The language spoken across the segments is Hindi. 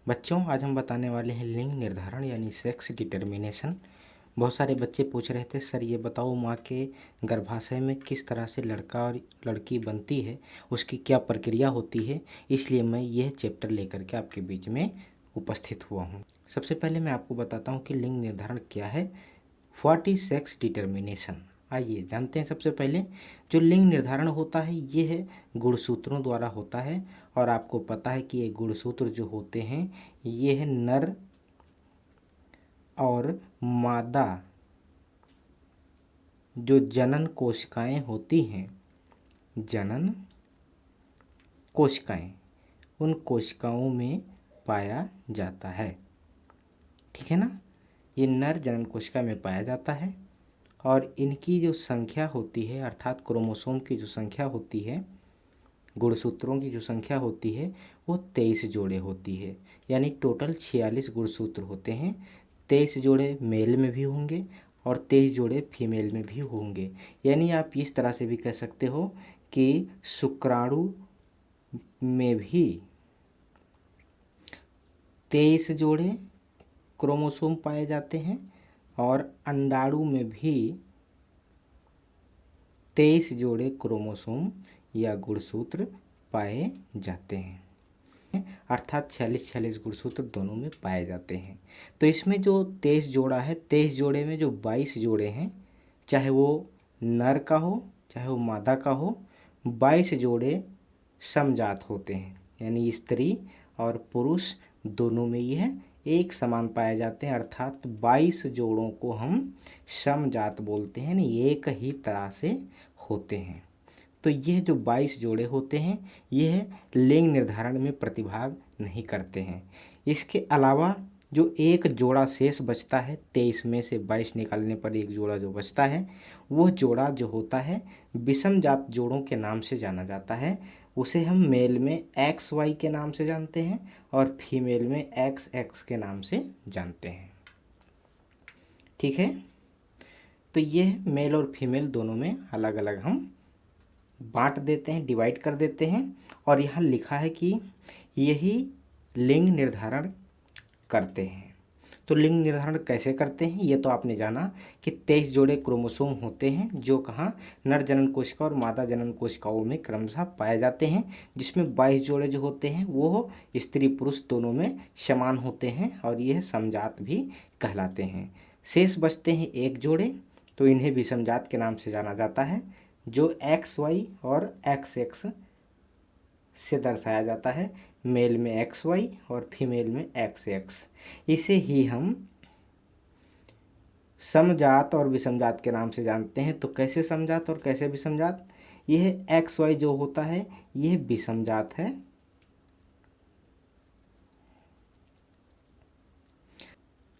बच्चों, आज हम बताने वाले हैं लिंग निर्धारण यानी सेक्स डिटर्मिनेशन। बहुत सारे बच्चे पूछ रहे थे, सर ये बताओ माँ के गर्भाशय में किस तरह से लड़का और लड़की बनती है, उसकी क्या प्रक्रिया होती है। इसलिए मैं यह चैप्टर लेकर के आपके बीच में उपस्थित हुआ हूँ। सबसे पहले मैं आपको बताता हूँ कि लिंग निर्धारण क्या है। व्हाट इज सेक्स डिटर्मिनेशन, आइए जानते हैं। सबसे पहले जो लिंग निर्धारण होता है ये है गुणसूत्रों द्वारा होता है। और आपको पता है कि ये गुणसूत्र जो होते हैं ये है नर और मादा जो जनन कोशिकाएं होती हैं, जनन कोशिकाएं, उन कोशिकाओं में पाया जाता है। ठीक है ना, ये नर जनन कोशिका में पाया जाता है। और इनकी जो संख्या होती है अर्थात क्रोमोसोम की जो संख्या होती है, गुणसूत्रों की जो संख्या होती है वो 23 जोड़े होती है। यानी टोटल 46 गुणसूत्र होते हैं। 23 जोड़े मेल में भी होंगे और 23 जोड़े फीमेल में भी होंगे। यानी आप इस तरह से भी कह सकते हो कि शुक्राणु में भी 23 जोड़े क्रोमोसोम पाए जाते हैं और अंडाणु में भी 23 जोड़े क्रोमोसोम या गुणसूत्र पाए जाते हैं। अर्थात 46 गुणसूत्र दोनों में पाए जाते हैं। तो इसमें जो 23 जोड़ा है, 23 जोड़े में जो 22 जोड़े हैं, चाहे वो नर का हो चाहे वो मादा का हो, 22 जोड़े समजात होते हैं। यानी स्त्री और पुरुष दोनों में यह एक समान पाए जाते हैं। अर्थात 22 जोड़ों को हम समजात बोलते हैं, एक ही तरह से होते हैं। तो यह जो 22 जोड़े होते हैं यह लिंग निर्धारण में प्रतिभाग नहीं करते हैं। इसके अलावा जो एक जोड़ा शेष बचता है, 23 में से 22 निकालने पर एक जोड़ा जो बचता है, वह जोड़ा जो होता है विषमजात जोड़ों के नाम से जाना जाता है। उसे हम मेल में XY के नाम से जानते हैं और फीमेल में XX के नाम से जानते हैं। ठीक है, तो यह मेल और फीमेल दोनों में अलग अलग हम बांट देते हैं, डिवाइड कर देते हैं। और यहाँ लिखा है कि यही लिंग निर्धारण करते हैं। तो लिंग निर्धारण कैसे करते हैं ये तो आपने जाना कि 23 जोड़े क्रोमोसोम होते हैं जो कहाँ नर जनन कोशिका और मादा जनन कोशिकाओं में क्रमशः पाए जाते हैं, जिसमें 22 जोड़े जो होते हैं वो स्त्री पुरुष दोनों में समान होते हैं और यह समजात भी कहलाते हैं। शेष बचते हैं एक जोड़े, तो इन्हें विषमजात के नाम से जाना जाता है, जो XY और XX से दर्शाया जाता है। मेल में XY और फीमेल में XX। इसे ही हम समजात और विषमजात के नाम से जानते हैं। तो कैसे समजात और कैसे विषमजात? यह XY जो होता है यह विषमजात है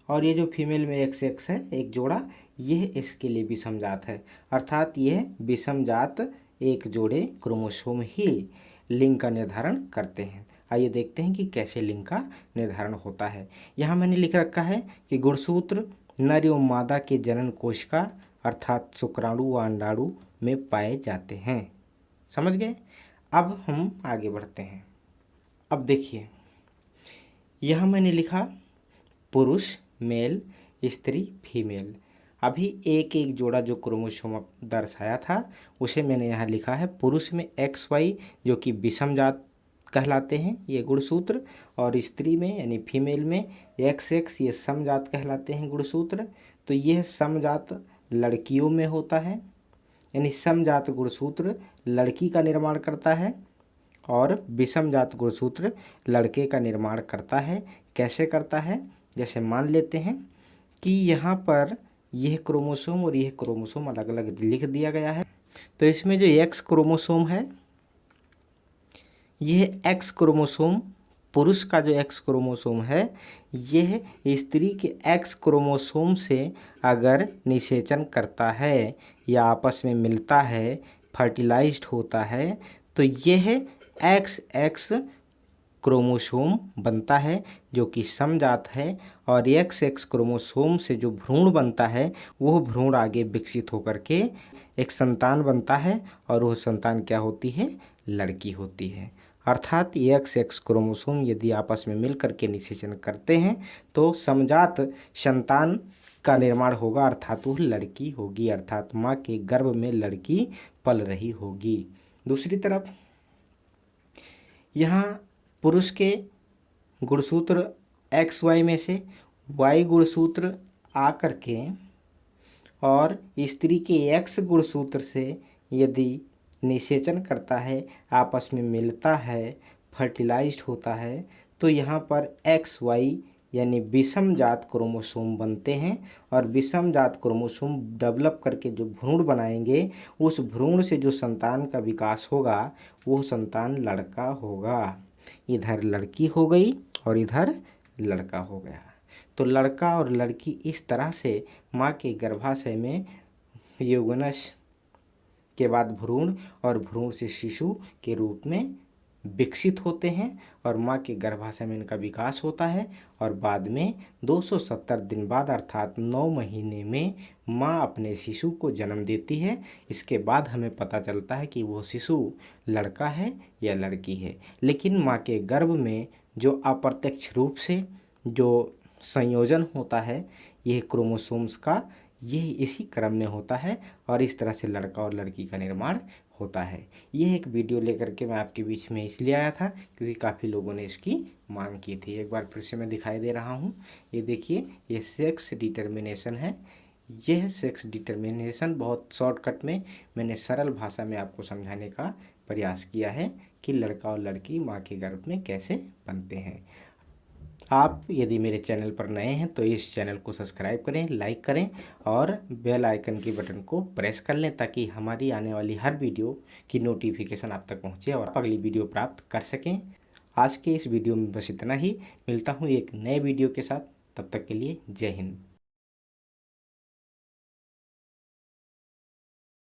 और ये जो फीमेल में XX है एक जोड़ा, यह इसके लिए विषमजात है। अर्थात यह विषमजात एक जोड़े क्रोमोसोम ही लिंग का निर्धारण करते हैं। आइए देखते हैं कि कैसे लिंग का निर्धारण होता है। यहाँ मैंने लिख रखा है कि गुणसूत्र नर एवं मादा के जनन कोशिका अर्थात शुक्राणु व अंडाणु में पाए जाते हैं। समझ गए? अब हम आगे बढ़ते हैं। अब देखिए, यहाँ मैंने लिखा पुरुष मेल, स्त्री फीमेल। अभी एक एक जोड़ा जो क्रोमोसोम दर्शाया था उसे मैंने यहाँ लिखा है। पुरुष में XY जो कि विषमजात कहलाते हैं ये गुणसूत्र, और स्त्री में यानी फीमेल में XX ये समजात कहलाते हैं गुणसूत्र। तो यह समजात लड़कियों में होता है, यानी समजात गुणसूत्र लड़की का निर्माण करता है और विषमजात गुणसूत्र लड़के का निर्माण करता है। कैसे करता है? जैसे मान लेते हैं कि यहाँ पर यह क्रोमोसोम और यह क्रोमोसोम अलग अलग लिख दिया गया है। तो इसमें जो X क्रोमोसोम है, यह X क्रोमोसोम, पुरुष का जो X क्रोमोसोम है यह स्त्री के X क्रोमोसोम से अगर निषेचन करता है या आपस में मिलता है, फर्टिलाइज्ड होता है, तो यह XX क्रोमोसोम बनता है जो कि समजात है। और XX क्रोमोसोम से जो भ्रूण बनता है वह भ्रूण आगे विकसित होकर के एक संतान बनता है और वह संतान क्या होती है? लड़की होती है। अर्थात एक्स एक्स क्रोमोसोम यदि आपस में मिल करके निषेचन करते हैं तो समजात संतान का निर्माण होगा, अर्थात वो लड़की होगी, अर्थात माँ के गर्भ में लड़की पल रही होगी। दूसरी तरफ यहाँ पुरुष के गुणसूत्र एक्स वाई में से वाई गुणसूत्र आ करके और स्त्री के एक्स गुणसूत्र से यदि निषेचन करता है, आपस में मिलता है, फर्टिलाइज्ड होता है, तो यहाँ पर एक्स वाई यानी विषम जात क्रोमोसोम बनते हैं और विषम जात क्रोमोसोम डेवलप करके जो भ्रूण बनाएंगे, उस भ्रूण से जो संतान का विकास होगा वो संतान लड़का होगा। इधर लड़की हो गई और इधर लड़का हो गया। तो लड़का और लड़की इस तरह से माँ के गर्भाशय में यौवनस के बाद भ्रूण और भ्रूण से शिशु के रूप में विकसित होते हैं और माँ के गर्भाशय में इनका विकास होता है और बाद में 270 दिन बाद अर्थात 9 महीने में माँ अपने शिशु को जन्म देती है। इसके बाद हमें पता चलता है कि वो शिशु लड़का है या लड़की है। लेकिन माँ के गर्भ में जो अप्रत्यक्ष रूप से जो संयोजन होता है यह क्रोमोसोम्स का, यह इसी क्रम में होता है और इस तरह से लड़का और लड़की का निर्माण होता है। यह एक वीडियो लेकर के मैं आपके बीच में इसलिए आया था क्योंकि काफ़ी लोगों ने इसकी मांग की थी। एक बार फिर से मैं दिखाई दे रहा हूँ, ये देखिए, ये सेक्स डिटर्मिनेशन है। यह सेक्स डिटर्मिनेशन बहुत शॉर्टकट में मैंने सरल भाषा में आपको समझाने का प्रयास किया है कि लड़का और लड़की माँ के गर्भ में कैसे बनते हैं। आप यदि मेरे चैनल पर नए हैं तो इस चैनल को सब्सक्राइब करें, लाइक करें और बेल आइकन की बटन को प्रेस कर लें ताकि हमारी आने वाली हर वीडियो की नोटिफिकेशन आप तक पहुंचे और अगली वीडियो प्राप्त कर सकें। आज के इस वीडियो में बस इतना ही। मिलता हूं एक नए वीडियो के साथ, तब तक के लिए जय हिंद।